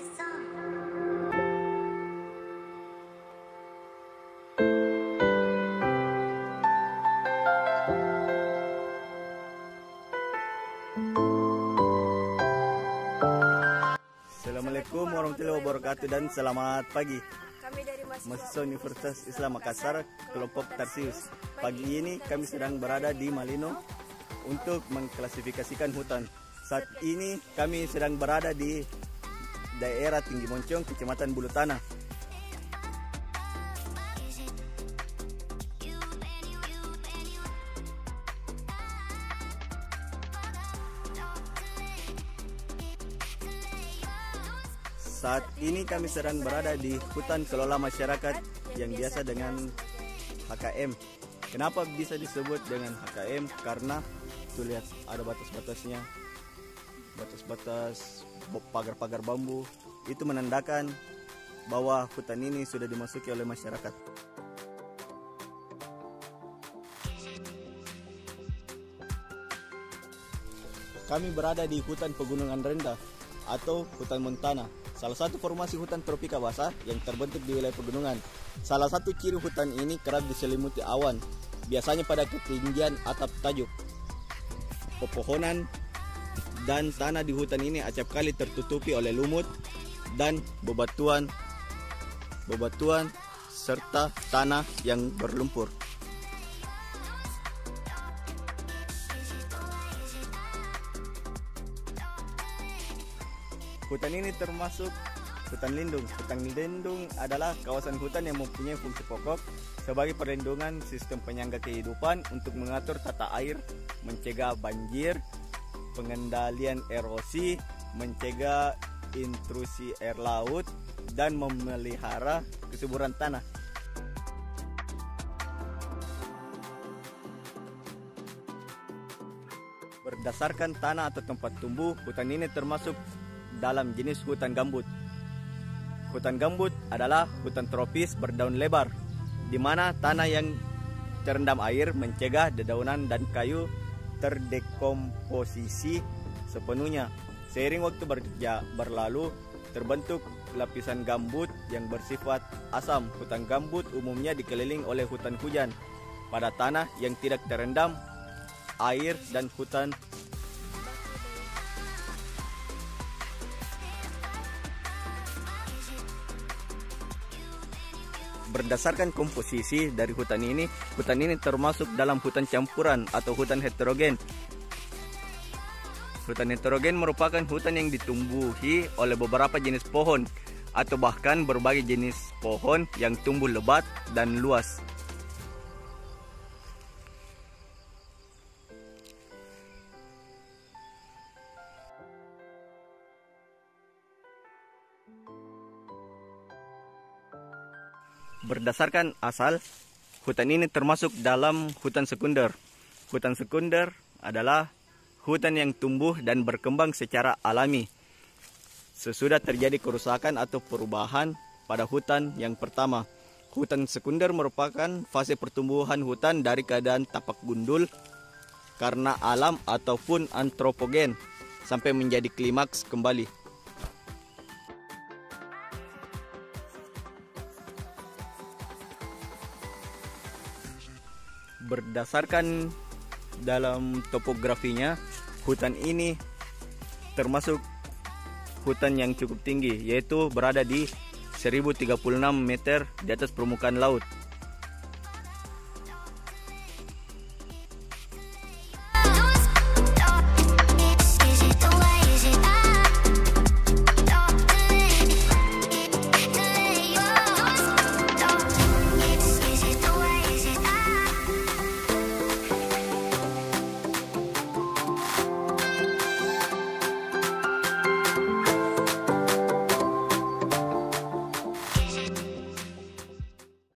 Assalamualaikum warahmatullahi wabarakatuh dan selamat pagi. Kami dari Mahasiswa Universitas Islam Makassar, kelompok Tarsius. Pagi ini kami sedang berada di Malino untuk mengklasifikasikan hutan. Saat ini kami sedang berada di daerah Tinggi Moncong, Kecamatan Bulu Tanah. Saat ini kami sedang berada di hutan kelola masyarakat yang biasa dengan HKM. Kenapa bisa disebut dengan HKM? Karena tuh lihat ada batas-batasnya, batas-batas pagar-pagar bambu. Itu menandakan bahwa hutan ini sudah dimasuki oleh masyarakat. Kami berada di hutan pegunungan rendah atau hutan montana. Salah satu formasi hutan tropika basah yang terbentuk di wilayah pegunungan. Salah satu ciri hutan ini kerap diselimuti awan, biasanya pada ketinggian atap tajuk. Pepohonan dan tanah di hutan ini acap kali tertutupi oleh lumut dan bebatuan serta tanah yang berlumpur. Hutan ini termasuk hutan lindung. Hutan lindung adalah kawasan hutan yang mempunyai fungsi pokok sebagai perlindungan sistem penyangga kehidupan untuk mengatur tata air, mencegah banjir, pengendalian erosi, mencegah intrusi air laut, dan memelihara kesuburan tanah. Berdasarkan tanah atau tempat tumbuh, hutan ini termasuk dalam jenis hutan gambut. Hutan gambut adalah hutan tropis berdaun lebar, di mana tanah yang terendam air mencegah dedaunan dan kayu terdekomposisi sepenuhnya. Seiring waktu berlalu, terbentuk lapisan gambut yang bersifat asam. Hutan gambut umumnya dikelilingi oleh hutan hujan pada tanah yang tidak terendam air dan hutan Berdasarkan komposisi dari hutan ini termasuk dalam hutan campuran atau hutan heterogen. Hutan heterogen merupakan hutan yang ditumbuhi oleh beberapa jenis pohon atau bahkan berbagai jenis pohon yang tumbuh lebat dan luas. Berdasarkan asal, hutan ini termasuk dalam hutan sekunder. Hutan sekunder adalah hutan yang tumbuh dan berkembang secara alami sesudah terjadi kerusakan atau perubahan pada hutan yang pertama. Hutan sekunder merupakan fase pertumbuhan hutan dari keadaan tapak gundul karena alam ataupun antropogen sampai menjadi klimaks kembali. Berdasarkan dalam topografinya, hutan ini termasuk hutan yang cukup tinggi, yaitu berada di 1036 meter di atas permukaan laut.